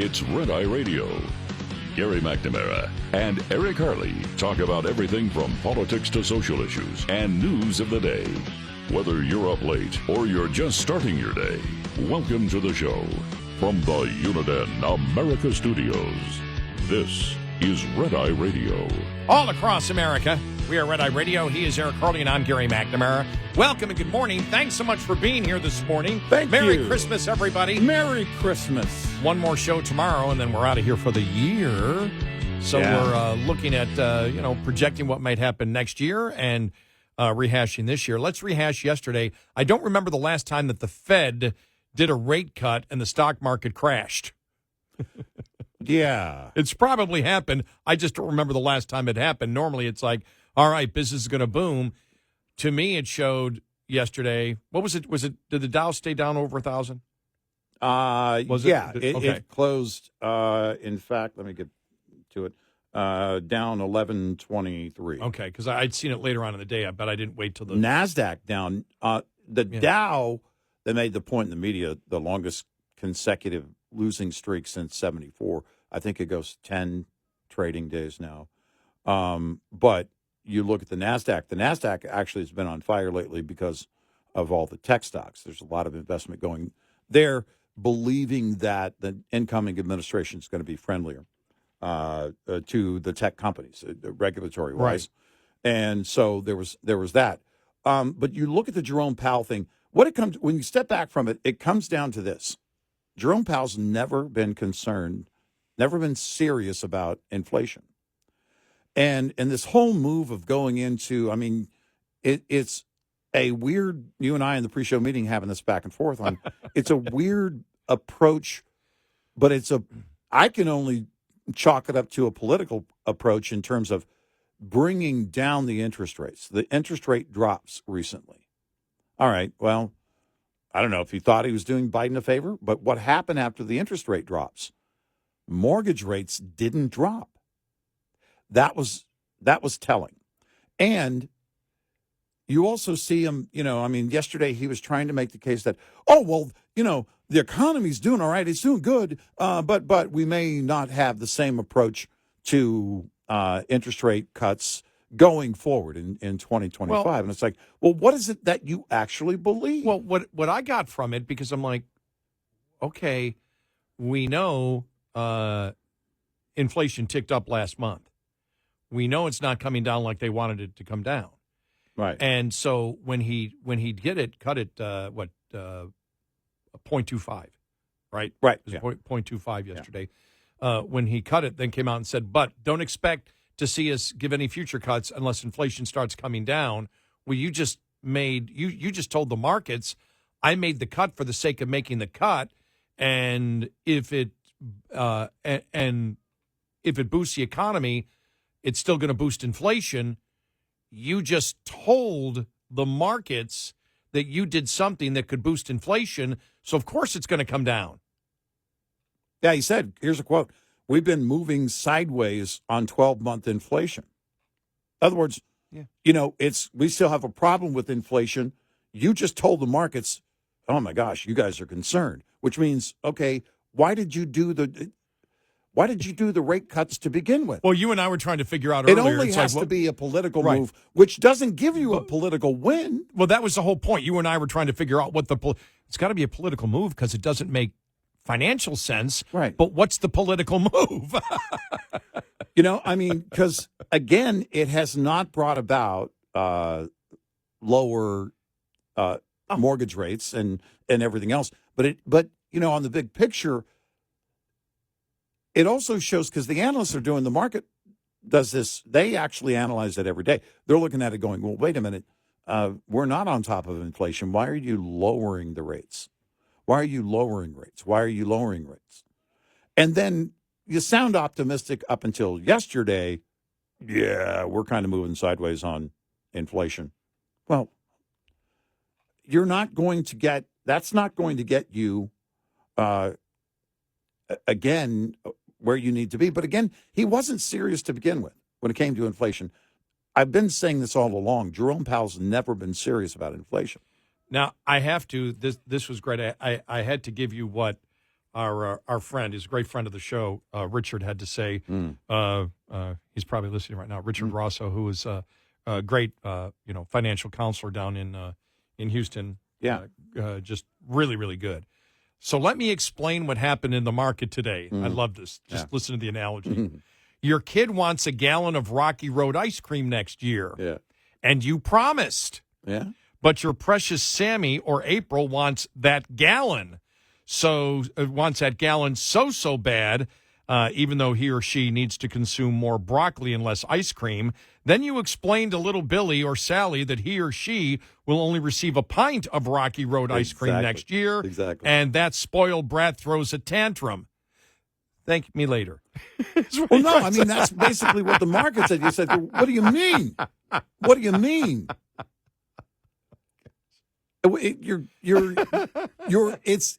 It's Red Eye Radio. Gary McNamara and Eric Harley talk about everything from politics to social issues and news of the day. Whether you're up late or you're just starting your day, welcome to the show. From the Uniden America Studios, this is Red Eye Radio. All across America, we are Red Eye Radio. He is Eric Harley, and I'm Gary McNamara. Welcome and good morning. Thanks so much for being here this morning. Merry Christmas, everybody. Merry Christmas. One more show tomorrow, and then we're out of here for the year. So we're looking at, projecting what might happen next year and rehashing this year. Let's rehash yesterday. I don't remember the last time that the Fed did a rate cut and the stock market crashed. Yeah. It's probably happened. I just don't remember the last time it happened. Normally it's like, all right, business is going to boom. To me, it showed yesterday. What was it? Did the Dow stay down over 1,000? It closed. In fact, let me get to it. Down 1123. Okay, because I'd seen it later on in the day, but I didn't wait till the NASDAQ down. Dow, they made the point in the media, the longest consecutive losing streak since 74. I think it goes 10 trading days now. But you look at the NASDAQ. The NASDAQ actually has been on fire lately because of all the tech stocks. There's a lot of investment going there, believing that the incoming administration is going to be friendlier to the tech companies, regulatory wise. Right. And so there was that. But you look at the Jerome Powell thing. When you step back from it, it comes down to this. Jerome Powell's never been serious about inflation. And this whole move of going into, it's a weird, you and I in the pre-show meeting having this back and forth on, it's a weird approach, but I can only chalk it up to a political approach in terms of bringing down the interest rates. The interest rate drops recently. All right, well, I don't know if he thought he was doing Biden a favor, but what happened after the interest rate drops? Mortgage rates didn't drop. That was telling. And you also see him, yesterday he was trying to make the case that, the economy's doing all right, it's doing good, but we may not have the same approach to interest rate cuts going forward in 2025. And it's like, well, what is it that you actually believe? Well, what I got from it, because I'm like, okay, we know inflation ticked up last month. We know it's not coming down like they wanted it to come down. Right. And so when he did it, cut it, 0.25, right? Right. It was 0.25 yesterday. Yeah. When he cut it, then came out and said, but don't expect to see us give any future cuts unless inflation starts coming down. Well, you just told the markets, I made the cut for the sake of making the cut, and if it boosts the economy, it's still going to boost inflation. You just told the markets that you did something that could boost inflation, so of course it's going to come down. Yeah, he said, here's a quote, we've been moving sideways on 12-month inflation. In other words, we still have a problem with inflation. You just told the markets, oh my gosh, you guys are concerned, which means, okay, why did you do the rate cuts to begin with? Well, you and I were trying to figure out earlier. It only has to be a political move, which doesn't give you a political win. Well, that was the whole point. You and I were trying to figure out it's got to be a political move because it doesn't make financial sense. Right. But what's the political move? Because, again, it has not brought about lower mortgage rates and everything else. But on the big picture, it also shows, because the analysts are doing, the market does this, they actually analyze it every day. They're looking at it going, well, wait a minute, we're not on top of inflation. Why are you lowering the rates? Why are you lowering rates? Why are you lowering rates? And then you sound optimistic up until yesterday. Yeah, we're kind of moving sideways on inflation. Well, that's not going to get you, again, where you need to be. But again, he wasn't serious to begin with when it came to inflation. I've been saying this all along. Jerome Powell's never been serious about inflation. Now, I have to, this was great. I had to give you what our friend, he's a great friend of the show, Richard, had to say. He's probably listening right now. Richard Rosso, who is a great financial counselor down in Houston. Yeah. Just really, really good. So let me explain what happened in the market today. I love this. Just listen to the analogy. Your kid wants a gallon of Rocky Road ice cream next year. Yeah. And you promised. Yeah. But your precious Sammy or April wants that gallon. So wants that gallon so bad, even though he or she needs to consume more broccoli and less ice cream. Then you explain to little Billy or Sally that he or she will only receive a pint of Rocky Road ice cream next year. Exactly. And that spoiled brat throws a tantrum. Thank me later. Well, no, I mean, that's basically what the market said. You said, what do you mean? What do you mean?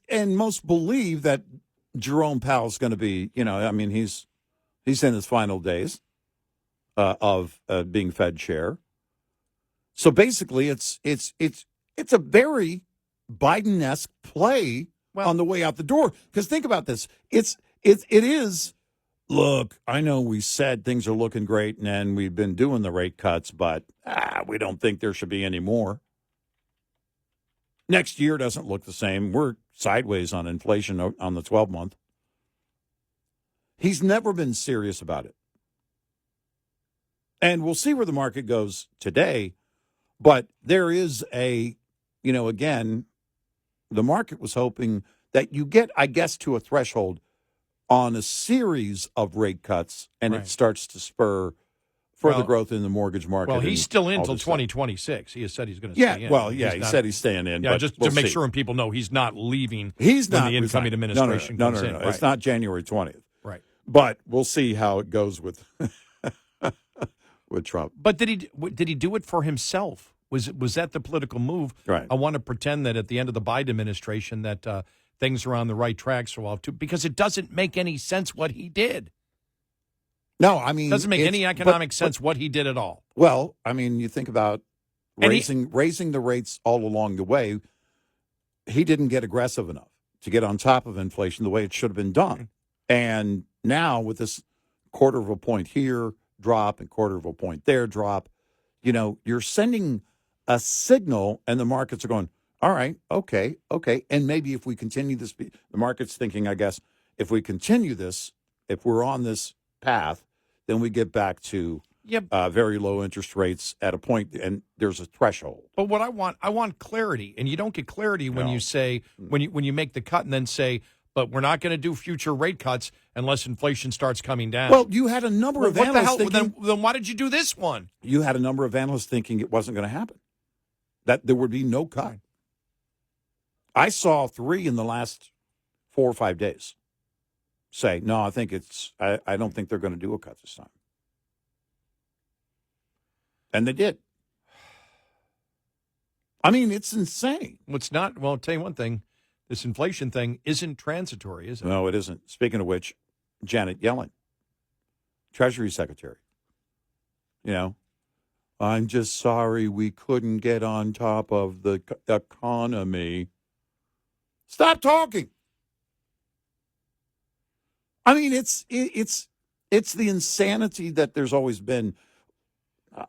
And most believe that Jerome Powell's going to be, I mean, he's in his final days of being Fed chair. So basically, it's a very Biden-esque play on the way out the door. Because think about this, it is. Look, I know we said things are looking great and we've been doing the rate cuts, but we don't think there should be any more. Next year doesn't look the same. We're sideways on inflation on the 12-month. He's never been serious about it. And we'll see where the market goes today. But there is again, the market was hoping that you get, I guess, to a threshold on a series of rate cuts, and it starts to spur further growth in the mortgage market. Well, he's still in until 2026. He has said he's going to stay in. Well, he said he's staying in. Yeah, but just we'll to make see. sure people know he's not leaving He's when not the incoming resigning. administration comes in. No. Right. It's not January 20th. Right. But we'll see how it goes with with Trump. But did he do it for himself? Was that the political move? Right. I want to pretend that at the end of the Biden administration that things are on the right track, because it doesn't make any sense what he did. No, I mean, it doesn't make any economic sense what he did at all. Well, I mean, you think about raising the rates all along the way. He didn't get aggressive enough to get on top of inflation the way it should have been done. And now with this quarter of a point here drop and quarter of a point there drop, you're sending a signal, and the markets are going, all right, okay. And maybe if we continue this, the market's thinking, I guess, if we continue this, if we're on this path, then we get back to very low interest rates at a point, and there's a threshold. But what I want clarity, and you don't get clarity when you say when you make the cut and then say, but we're not going to do future rate cuts unless inflation starts coming down. Well, you had a number of analysts thinking, then why did you do this one? You had a number of analysts thinking it wasn't going to happen, that there would be no cut. I saw 3 in the last 4 or 5 days say, no, I think I don't think they're going to do a cut this time. And they did. I mean, it's insane. It's not. Well, I'll tell you one thing. This inflation thing isn't transitory, is it? No, it isn't. Speaking of which, Janet Yellen, Treasury Secretary, I'm just sorry we couldn't get on top of the economy. Stop talking. I mean, it's the insanity that there's always been.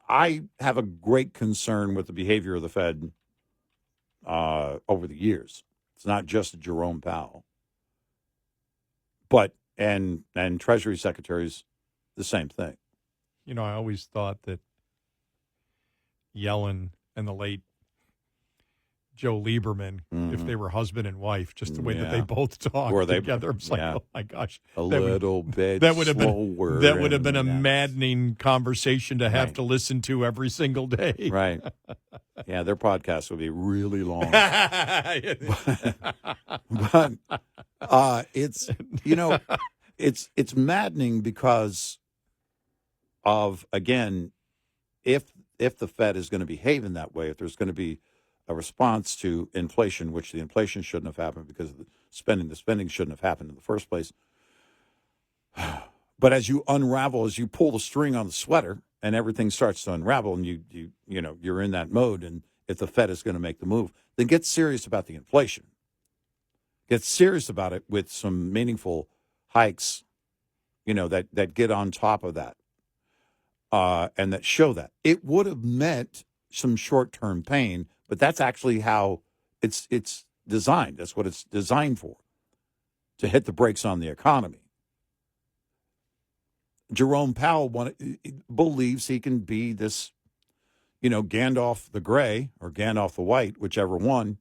I have a great concern with the behavior of the Fed over the years. It's not just Jerome Powell, but and Treasury Secretaries, the same thing. I always thought that Yellen and the late Joe Lieberman, if they were husband and wife, just the way that they both talked together. I'm like, oh my gosh, a little bit that would have slower. That would have been a maddening conveison to have to listen to every single day. Right. Yeah, their podcast would be really long. But it's it's maddening because of, again, if the Fed is going to behave in that way, if there's going to be a response to inflation, which the inflation shouldn't have happened because of the spending shouldn't have happened in the first place. But as you pull the string on the sweater and everything starts to unravel, and you're in that mode, and if the Fed is going to make the move, then get serious about the inflation. get serious about it with some meaningful hikes, that get on top of that and that show that. It would have meant some short-term pain, but that's actually how it's designed. That's what it's designed for, to hit the brakes on the economy. Jerome Powell believes he can be this, Gandalf the Gray or Gandalf the White, whichever one,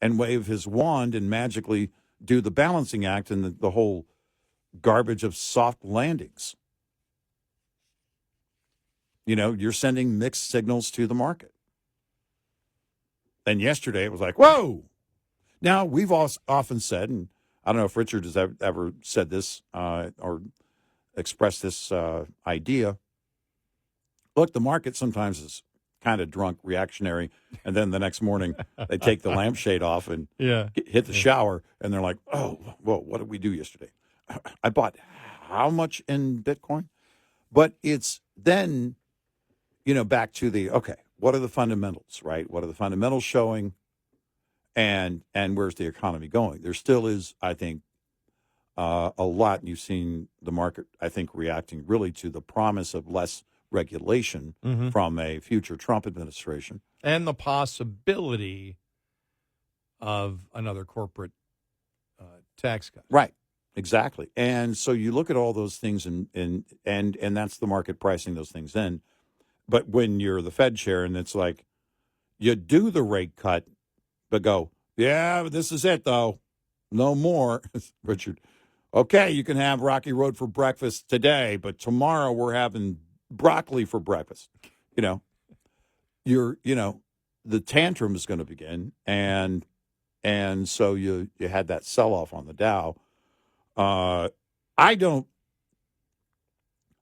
and wave his wand and magically do the balancing act and the whole garbage of soft landings. You're sending mixed signals to the market. And yesterday it was like, whoa. Now, we've often said, and I don't know if Richard has ever said this or expressed this idea. Look, the market sometimes is kind of drunk, reactionary, and then the next morning they take the lampshade off and hit the shower, and they're like, oh, well, what did we do yesterday? I bought how much in Bitcoin? But it's then, back to okay, what are the fundamentals, right? What are the fundamentals showing, and where's the economy going? There still is, I think, a lot. You've seen the market, I think, reacting really to the promise of less regulation from a future Trump administration. And the possibility of another corporate tax cut. Right, exactly. And so you look at all those things, and that's the market pricing those things in. But when you're the Fed chair and it's like, you do the rate cut, but go, yeah, but this is it, though. No more. Richard, okay, you can have Rocky Road for breakfast today, but tomorrow we're having broccoli for breakfast. The tantrum is going to begin, and so you had that sell-off on the Dow. I don't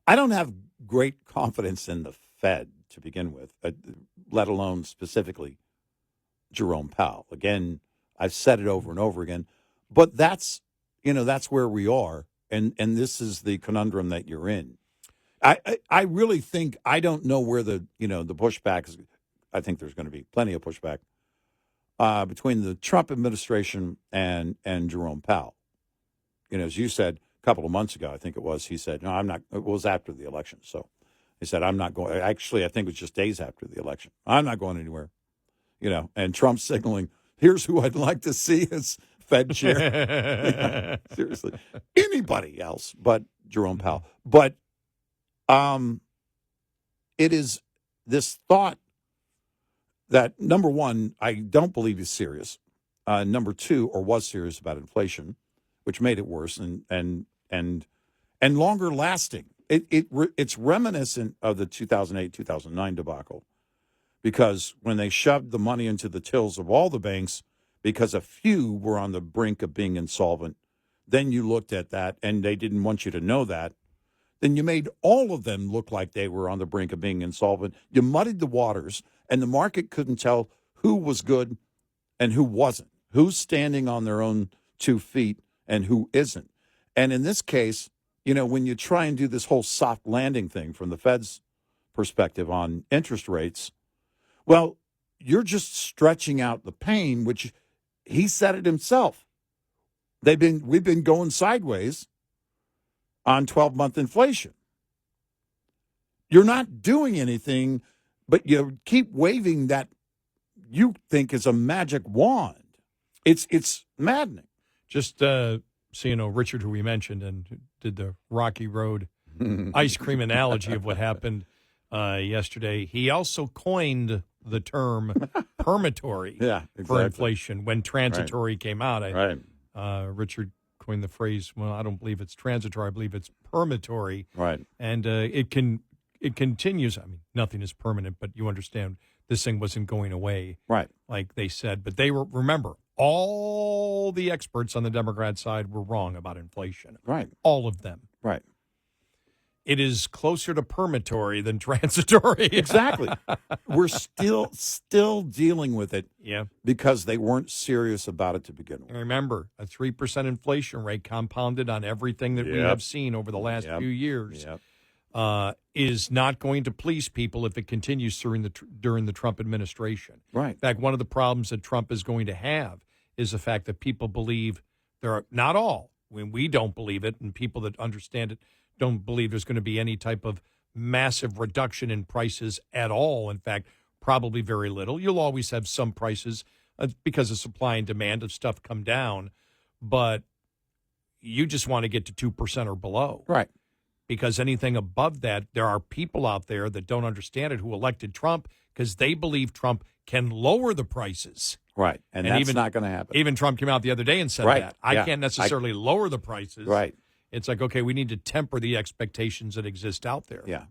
have great confidence in the Fed to begin with, let alone specifically Jerome Powell. Again, I've said it over and over again, but that's where we are, and this is the conundrum that you're in. I really think, I don't know where the pushback is. I think there's going to be plenty of pushback between the Trump administration and Jerome Powell. As you said a couple of months ago, I think it was, he said, no, I'm not, it was after the election. So he said, I'm not going, actually, I think it was just days after the election. I'm not going anywhere, and Trump signaling, here's who I'd like to see as Fed chair. Yeah, seriously. Anybody else but Jerome Powell. But it is this thought that, number one, I don't believe he's serious. Number two, or was serious about inflation, which made it worse and longer lasting. It's reminiscent of the 2008-2009 debacle, because when they shoved the money into the tills of all the banks because a few were on the brink of being insolvent, then you looked at that and they didn't want you to know that. Then you made all of them look like they were on the brink of being insolvent. You muddied the waters, and the market couldn't tell who was good and who wasn't, who's standing on their own 2 feet and who isn't. And in this case, when you try and do this whole soft landing thing from the Fed's perspective on interest rates, well, you're just stretching out the pain, which he said it himself. We've been going sideways on 12-month inflation. You're not doing anything, but you keep waving that you think is a magic wand. It's maddening. Just so you know, Richard, who we mentioned and did the Rocky Road ice cream analogy of what happened yesterday, he also coined the term permatory for inflation when transitory came out. Richard coined the phrase, well, I don't believe it's transitory. I believe it's permatory. Right. And it continues. I mean, nothing is permanent, but you understand this thing wasn't going away. Right. Like they said. But they were, remember, all the experts on the Democrat side were wrong about inflation. Right. All of them. Right. It is closer to permatory than transitory. Exactly. We're still dealing with it because they weren't serious about it to begin with. And remember, a 3% inflation rate compounded on everything that we have seen over the last few years is not going to please people if it continues during the Trump administration. Right. In fact, one of the problems that Trump is going to have is the fact that people believe there are, not all, when we don't believe it, and people that understand it don't believe there's going to be any type of massive reduction in prices at all. In fact, probably very little. You'll always have some prices because of supply and demand of stuff come down, but you just want to get to 2% or below. Right. Because anything above that, there are people out there that don't understand it who elected Trump because they believe Trump can lower the prices. Right. And that's not going to happen. Even Trump came out the other day and said that. I can't necessarily lower the prices. Right. It's like, okay, we need to temper the expectations that exist out there. Yeah.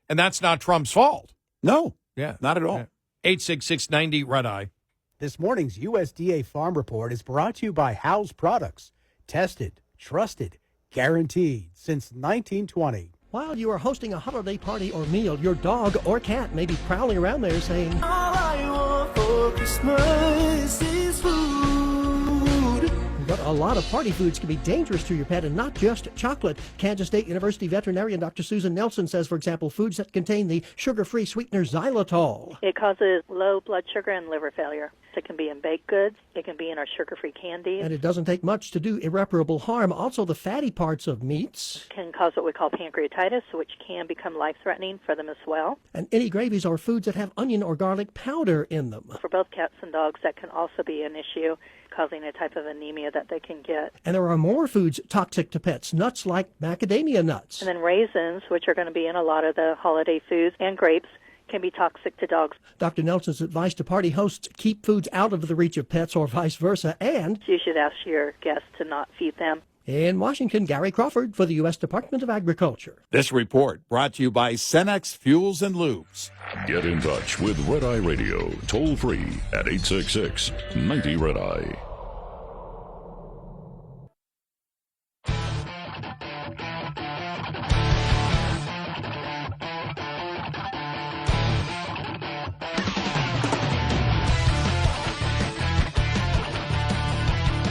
And that's not Trump's fault. No. Yeah. Not at all. 866-90 Red Eye. This morning's USDA Farm Report is brought to you by House Products. Tested, trusted, guaranteed since 1920. While you are hosting a holiday party or meal, your dog or cat may be prowling around there saying, "All I want for Christmas is food." But a lot of party foods can be dangerous to your pet, and not just chocolate. Kansas State University veterinarian Dr. Susan Nelson says, for example, foods that contain the sugar-free sweetener xylitol. It causes low blood sugar and liver failure. It can be in baked goods. It can be in our sugar-free candies. And it doesn't take much to do irreparable harm. Also, the fatty parts of meats Can cause what we call pancreatitis, which can become life-threatening for them as well. and any gravies or foods that have onion or garlic powder in them. For both cats and dogs, that can also be an issue, causing a type of anemia that they can get. And there are more foods toxic to pets, nuts like macadamia nuts. And then raisins, which are going to be in a lot of the holiday foods, and grapes, can be toxic to dogs. Dr. Nelson's advice to party hosts: keep foods out of the reach of pets or vice versa. And You should ask your guests to not feed them. in Washington, Gary Crawford for the U.S. Department of Agriculture. This report brought to you by Cenex Fuels and Lubes. Get in touch with Red Eye Radio, toll free at 866-90 Red Eye.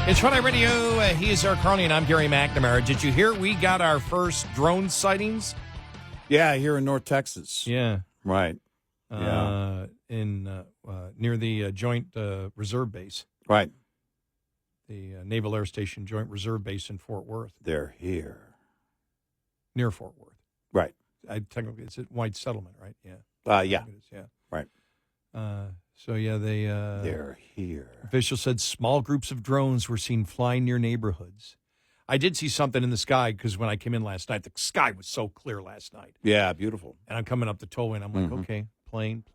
It's Red Eye Radio. He is Eric Harley, and I'm Gary McNamara. Did you hear we got our first drone sightings? Yeah, here in North Texas. Yeah. Right. Near the Joint Reserve Base, Right. the Naval Air Station Joint Reserve Base in Fort Worth, They're here. near Fort Worth. Right. Technically, it's a white settlement, right? Yeah. Yeah. It is, yeah. Right. So, yeah, They're here. officials said small groups of drones were seen flying near neighborhoods. I did see something in the sky because when I came in last night, the sky was so clear last night. Yeah, beautiful. And I'm coming up the tollway, and I'm like, okay, plane.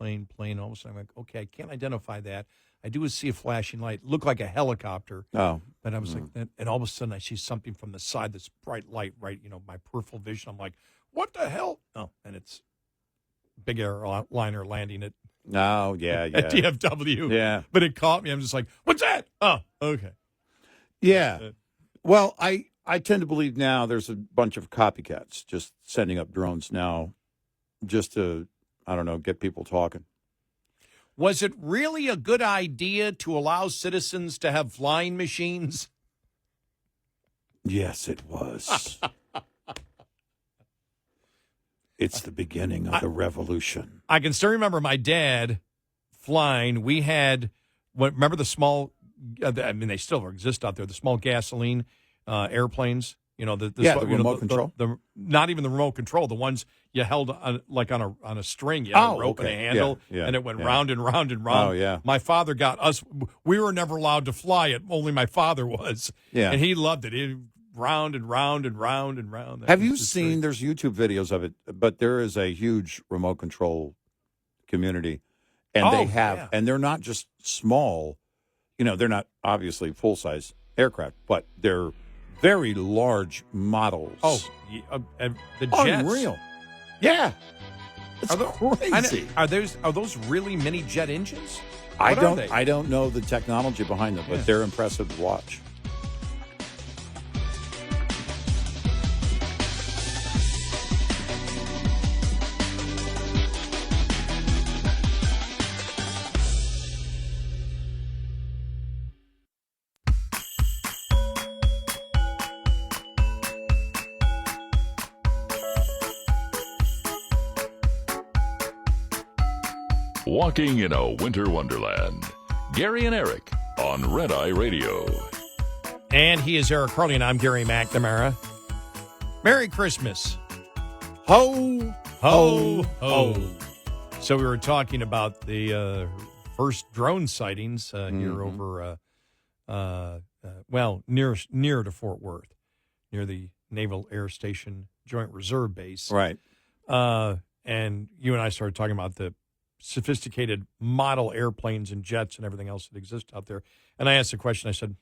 All of a sudden, I'm like, okay, I can't identify that. I do see a flashing light. It looked like a helicopter. Oh. But I was like, and all of a sudden, I see something from the side, this bright light, right, my peripheral vision. I'm like, what the hell? Oh, and it's big airliner landing at Yeah. DFW. Yeah. But it caught me. I'm just like, what's that? Oh, okay. Yeah. Well, I tend to believe now there's a bunch of copycats just sending up drones now just to, I don't know, get people talking. Was it really a good idea to allow citizens to have flying machines? Yes, it was. It's the beginning of the revolution. I can still remember my dad flying. We had, remember the small, they still exist out there, the small gasoline airplanes. The remote control. Not even the remote control. The ones you held on a string. You had a rope and a handle, and it went round and round and round. Oh, yeah. My father got us. We were never allowed to fly it. Only my father was. Yeah. And he loved it. Round and round and round and round. Have you seen, there's YouTube videos of it, but there is a huge remote control community. And they have, and they're not just small, they're not obviously full-size aircraft, but they're very large models. Oh, the jets. Unreal. Yeah. It's crazy. Are those really mini jet engines? I What are they? don't know the technology behind them, but they're impressive to watch. Walking in a winter wonderland. Gary and Eric, on Red Eye Radio. And he is Eric Harley, and I'm Gary McNamara. Merry Christmas. Ho, Ho, ho. So we were talking about the first drone sightings here over, near to Fort Worth, near the Naval Air Station Joint Reserve Base. Right. And you and I started talking about the sophisticated model airplanes and jets and everything else that exists out there. And I asked the question, I said,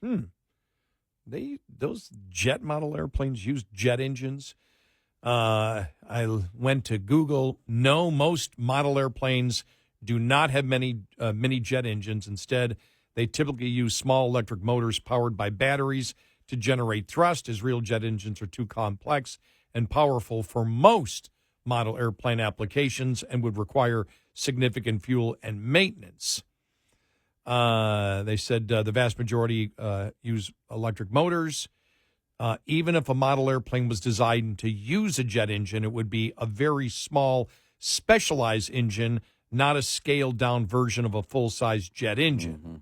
those jet model airplanes use jet engines? I went to Google. No, most model airplanes do not have many mini jet engines. Instead, they typically use small electric motors powered by batteries to generate thrust, as real jet engines are too complex and powerful for most model airplane applications and would require significant fuel and maintenance. They said the vast majority use electric motors. Even if a model airplane was designed to use a jet engine, it would be a very small, specialized engine, not a scaled-down version of a full-size jet engine. Mm-hmm.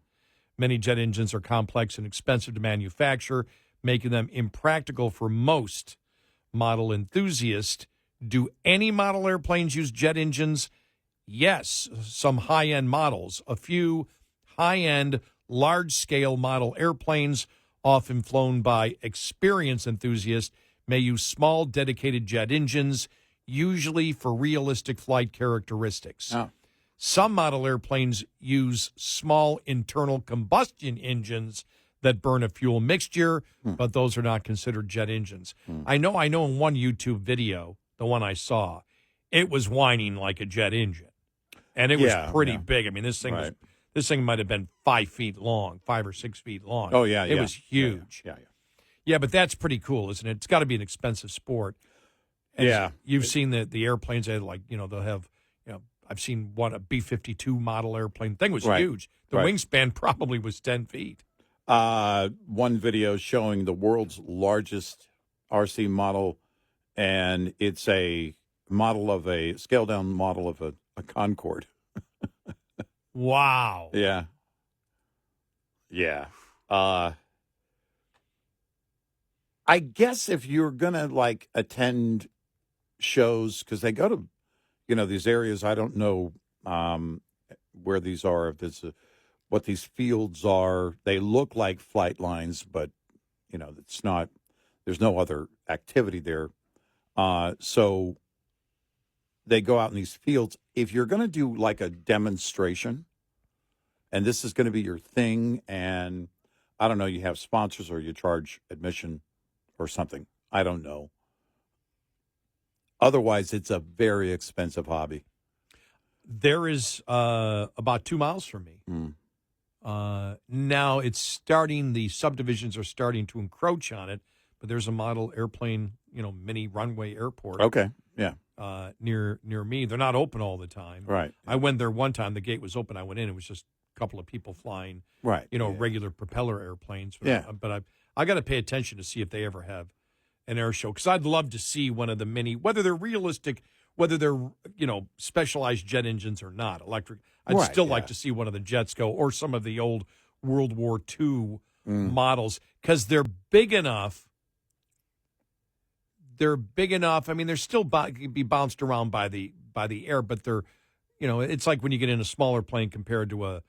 Many jet engines are complex and expensive to manufacture, making them impractical for most model enthusiasts. Do any model airplanes use jet engines? Yes, some high-end models. A few high-end, large-scale model airplanes, often flown by experienced enthusiasts, may use small, dedicated jet engines, usually for realistic flight characteristics. Oh. Some model airplanes use small internal combustion engines that burn a fuel mixture, but those are not considered jet engines. I know in one YouTube video, the one I saw, it was whining like a jet engine. And it was pretty big. I mean, this thing might have been 5 feet long, 5 or 6 feet long. Oh, yeah. It was huge. Yeah, but that's pretty cool, isn't it? It's got to be an expensive sport. And you've seen the airplanes, they'll have, I've seen a B-52 model airplane. Thing was huge. The wingspan probably was 10 feet. One video showing the world's largest RC model, and it's a scaled-down model of a Concorde. Wow. Yeah. I guess if you're going to, attend shows, because they go to, these areas, I don't know where these are, if it's what these fields are. They look like flight lines, but, it's not, there's no other activity there. So they go out in these fields. If you're going to do a demonstration, and this is going to be your thing, and I don't know, you have sponsors or you charge admission or something. I don't know. Otherwise, it's a very expensive hobby. There is about 2 miles from me. Now it's starting, the subdivisions are starting to encroach on it, but there's a model airplane, mini runway airport. Okay, yeah. Near me. They're not open all the time. Right. I went there one time. The gate was open. I went in. It was just a couple of people flying, regular propeller airplanes. But I got to pay attention to see if they ever have an air show, because I'd love to see one of the mini, whether they're realistic, whether they're, specialized jet engines or not, electric. I'd still like to see one of the jets go, or some of the old World War II models, because they're big enough. They're big enough. I mean, they're still be bounced around by the air, but they're, it's like when you get in a smaller plane compared to a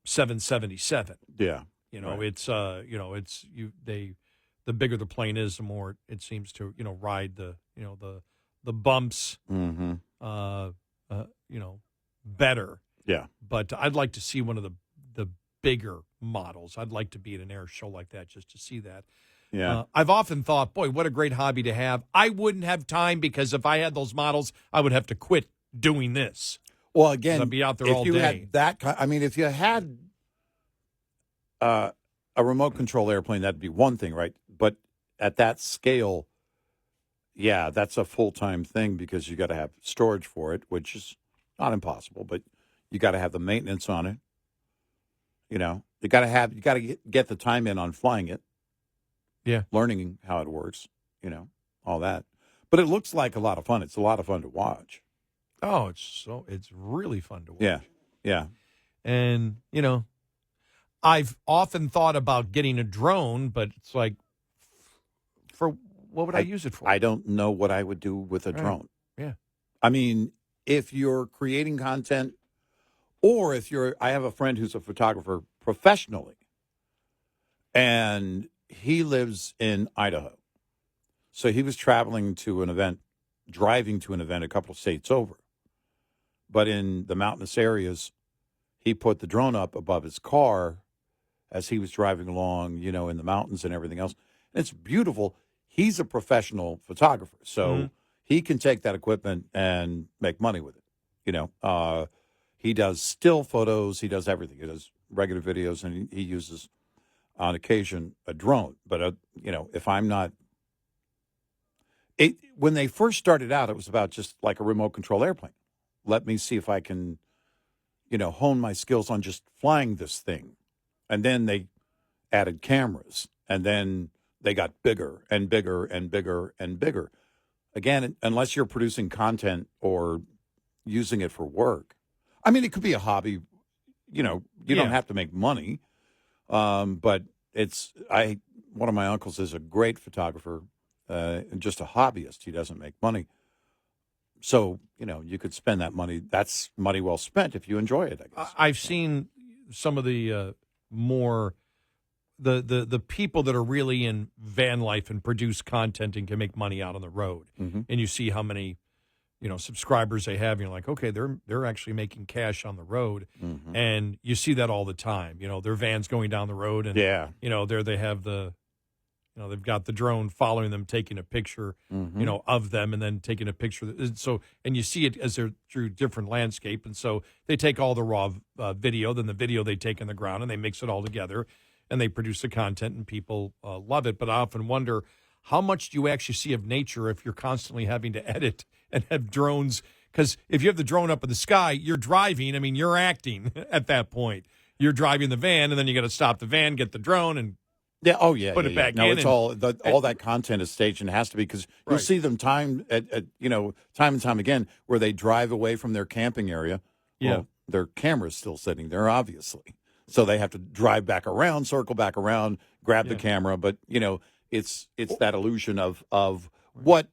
777. Yeah. The bigger the plane is, the more it seems to, ride the bumps, better. Yeah. But I'd like to see one of the bigger models. I'd like to be at an air show like that just to see that. Yeah. I've often thought, boy, what a great hobby to have. I wouldn't have time, because if I had those models, I would have to quit doing this. Well, again, I'd be out there all day. If you had that if you had a remote control airplane, that'd be one thing, right? But at that scale, that's a full-time thing, because you got to have storage for it, which is not impossible, but you got to have the maintenance on it. You got to get the time in on flying it. Yeah. Learning how it works, all that. But it looks like a lot of fun. It's a lot of fun to watch. Oh, it's really fun to watch. Yeah. Yeah. And, I've often thought about getting a drone, but it's like, for what would I use it for? I don't know what I would do with a drone. Yeah. I mean, if you're creating content, or if I have a friend who's a photographer professionally, and he lives in Idaho. So he was driving to an event a couple of states over. But in the mountainous areas, he put the drone up above his car as he was driving along, in the mountains and everything else. And it's beautiful. He's a professional photographer, so he can take that equipment and make money with it. He does still photos. He does everything. He does regular videos, and he uses, on occasion, a drone. But, if I'm not... When they first started out, it was about just like a remote control airplane. Let me see if I can, hone my skills on just flying this thing. And then they added cameras, and then they got bigger and bigger and bigger and bigger. Again, unless you're producing content or using it for work. I mean, it could be a hobby. You don't have to make money. But one of my uncles is a great photographer. And just a hobbyist. He doesn't make money. So, you could spend that money. That's money well spent if you enjoy it, I guess. I've seen some of the more, the people that are really in van life and produce content and can make money out on the road. Mm-hmm. And you see how many, subscribers they have. And you're like, okay, they're actually making cash on the road. Mm-hmm. And you see that all the time. Their van's going down the road. And, there they have they've got the drone following them, taking a picture, of them, and then taking a picture. So, and you see it as they're through different landscape. And so they take all the raw video, then the video they take in the ground, and they mix it all together, and they produce the content, and people love it. But I often wonder, how much do you actually see of nature if you're constantly having to edit and have drones? Because if you have the drone up in the sky, you're driving. I mean, you're acting at that point. You're driving the van, and then you got to stop the van, get the drone, and put it back in. No, it's all that content is staged, and it has to be, because you'll see them time and time again where they drive away from their camping area. Well, their camera's still sitting there, obviously, so they have to drive back around, circle back around, grab the camera. But it's that illusion of what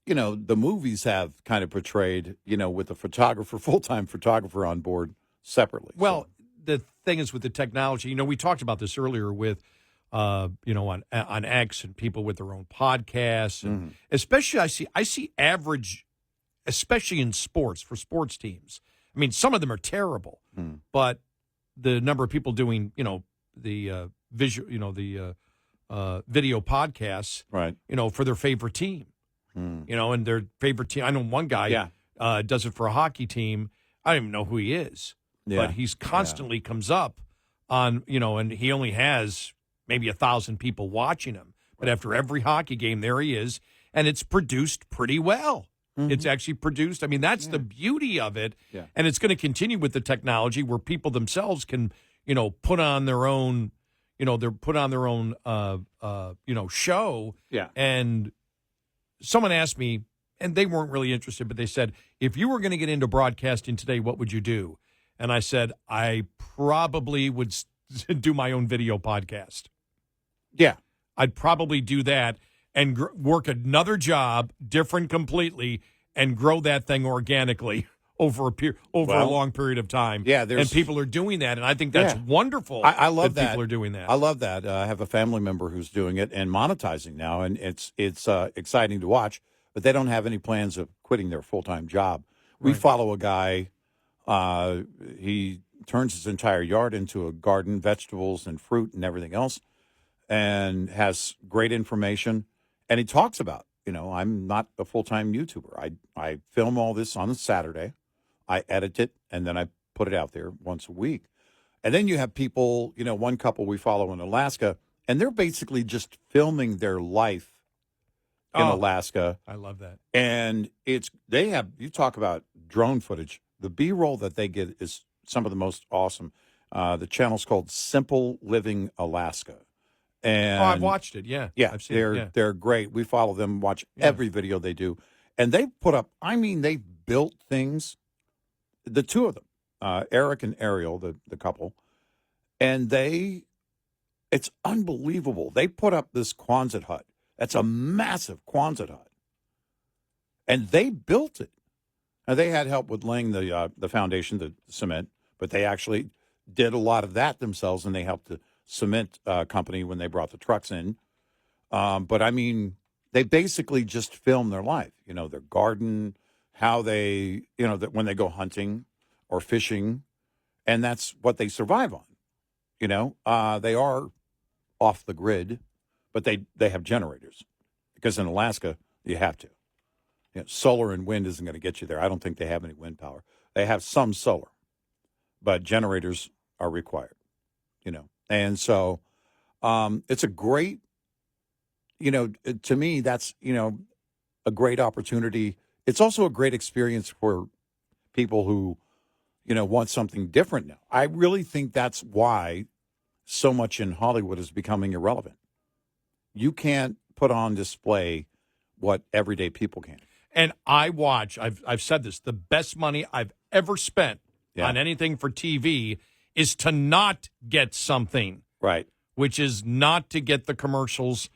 the movies have kind of portrayed. With a full-time photographer on board separately. Well. The thing is with the technology, we talked about this earlier with, on X, and people with their own podcasts, and especially I see average, especially in sports, for sports teams. I mean, some of them are terrible, but the number of people doing, the visual, video podcasts, right? For their favorite team, and their favorite team. I know one guy does it for a hockey team. I don't even know who he is. Yeah. But he's constantly comes up on, and he only has maybe 1,000 people watching him. But after every hockey game, there he is, and it's produced pretty well. It's actually produced. I mean, that's the beauty of it. Yeah. And it's going to continue with the technology where people themselves can, put on their own, show. Yeah. And someone asked me, and they weren't really interested, but they said, if you were going to get into broadcasting today, what would you do? And I said, I probably would do my own video podcast. Yeah. I'd probably do that and work another job, different completely, and grow that thing organically over a long period of time. Yeah, and people are doing that, and I think that's wonderful. I love that people are doing that. I love that. I have a family member who's doing it and monetizing now, and it's exciting to watch, but they don't have any plans of quitting their full-time job. We follow a guy. He turns his entire yard into a garden, vegetables and fruit and everything else, and has great information. And he talks about, I'm not a full-time YouTuber. I film all this on a Saturday. I edit it, and then I put it out there once a week. And then you have people, one couple we follow in Alaska, and they're basically just filming their life in Alaska. I love that. And you talk about drone footage. The B-roll that they get is some of the most awesome. The channel's called Simple Living Alaska. And I've watched it, yeah. Yeah, I've seen they're great. We follow them, watch every video they do. And they put up, they built things, the two of them, Eric and Ariel, the couple, And it's unbelievable. They put up this Quonset hut. That's a massive Quonset hut. And they built it. Now, they had help with laying the foundation, the cement, but they actually did a lot of that themselves, and they helped the cement company when they brought the trucks in. But, I mean, they basically just film their life, their garden, how they, when they go hunting or fishing, and that's what they survive on. They are off the grid, but they have generators because in Alaska, you have to. Solar and wind isn't going to get you there. I don't think they have any wind power. They have some solar, but generators are required, And so it's a great, to me, that's, a great opportunity. It's also a great experience for people who, want something different now. I really think that's why so much in Hollywood is becoming irrelevant. You can't put on display what everyday people can. And I've said this, the best money I've ever spent on anything for TV is to not get something. Right. Which is not to get the commercials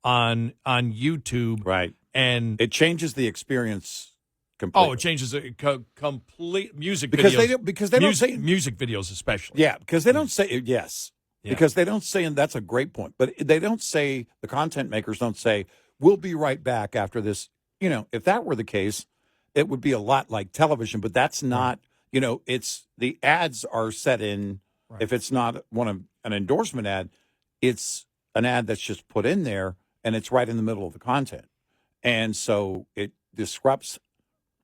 on YouTube. Right. And it changes the experience completely. Oh, it changes it complete music because videos. Because they don't say music videos especially. Yeah, because they don't say yes. Yeah. Because they don't say, and that's a great point, but they don't say, the content makers don't say, we'll be right back after this. If that were the case, it would be a lot like television, but that's not, it's the ads are set in. Right. If it's not an endorsement ad, it's an ad that's just put in there and it's right in the middle of the content. And so it disrupts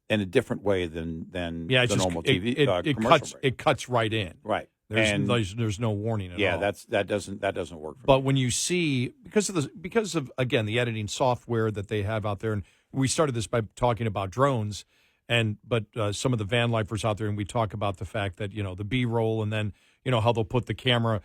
in a different way than the normal TV commercial break. It cuts right in. Right. There's no warning at all. Yeah, that doesn't work for But me. when you see because of again the editing software that they have out there, and we started this by talking about drones, but some of the van lifers out there, and we talk about the fact that the B-roll, and then how they'll put the camera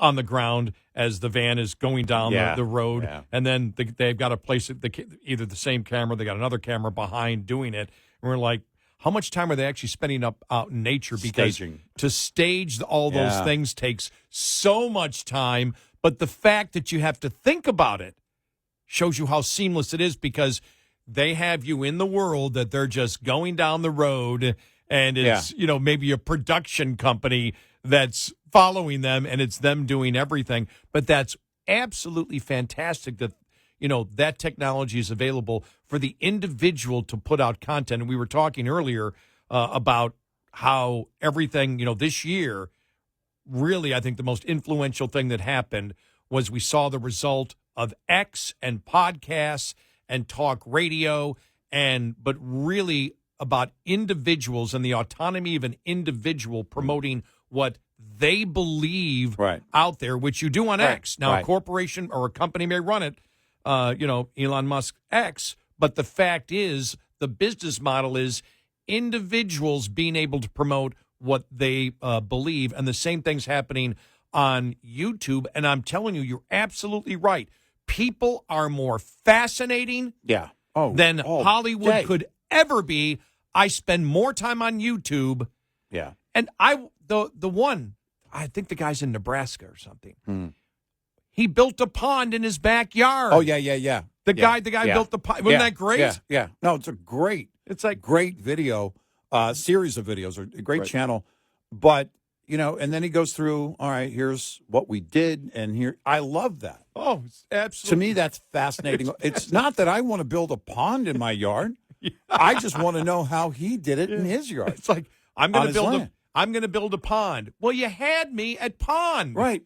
on the ground as the van is going down the road, and then they've got to place it either the same camera, they got another camera behind doing it, and we're like, how much time are they actually spending out in nature? Because staging. To stage all those things takes so much time, but the fact that you have to think about it shows you how seamless it is, because they have you in the world that they're just going down the road, and it's maybe a production company that's following them, and it's them doing everything. But that's absolutely fantastic that that technology is available for the individual to put out content. And we were talking earlier about how everything, this year, really, I think the most influential thing that happened was we saw the result of X and podcasts and talk radio, but really about individuals and the autonomy of an individual promoting what they believe out there, which you do on X. Now, a corporation or a company may run it, Elon Musk X, but the fact is, the business model is individuals being able to promote what they believe, and the same thing's happening on YouTube. And I'm telling you, you're absolutely right. People are more fascinating than Hollywood could ever be. I spend more time on YouTube. Yeah. And the one, I think the guy's in Nebraska or something. He built a pond in his backyard. Oh, yeah. The guy built the pond. Wasn't that great? Yeah. No, it's like great video, series of videos, or a great channel. But, and then he goes through, all right, here's what we did, and here, I love that. Oh, absolutely. To me, that's fascinating. It's not that I want to build a pond in my yard. I just want to know how he did it in his yard. It's like, I'm going to build a pond. Well, you had me at pond. Right.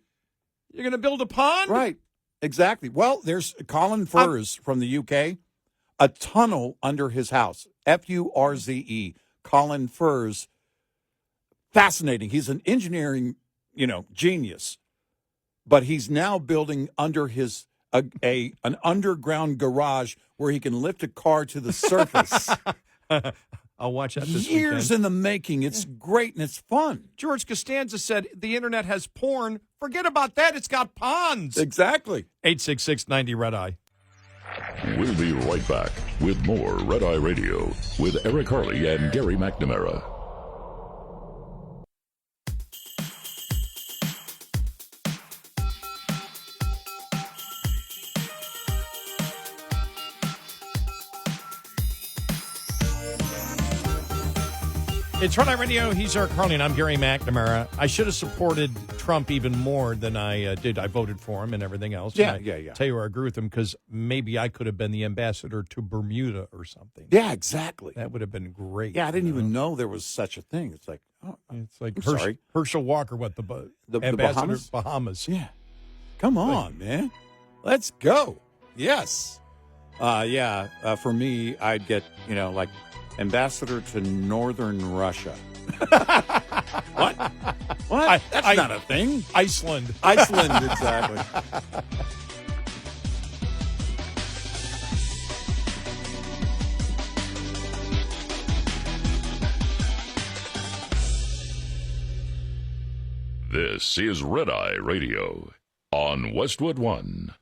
You're going to build a pond? Right. Exactly. Well, there's Colin Furze from the UK, a tunnel under his house, Furze, Colin Furze. Fascinating. He's an engineering, genius, but he's now building under his an underground garage where he can lift a car to the surface. I'll watch that this Years weekend. in the making. It's great and it's fun. George Costanza said, the internet has porn. Forget about that. It's got ponds. Exactly. 866-90 Red Eye. We'll be right back with more Red Eye Radio with Eric Harley and Gary McNamara. It's Red Eye Radio. He's Eric Harley, and I'm Gary McNamara. I should have supported Trump even more than I did. I voted for him and everything else. Yeah, and yeah. Tell you where I agree with him, because maybe I could have been the ambassador to Bermuda or something. Yeah, exactly. That would have been great. Yeah, I didn't even know there was such a thing. It's like, oh, It's like I'm sorry. Herschel Walker, The ambassador Bahamas? Bahamas. Yeah. Come on, man. Let's go. Yes. For me, I'd get, like ambassador to northern Russia. What? That's not a thing. Iceland. Iceland, exactly. This is Red Eye Radio on Westwood One.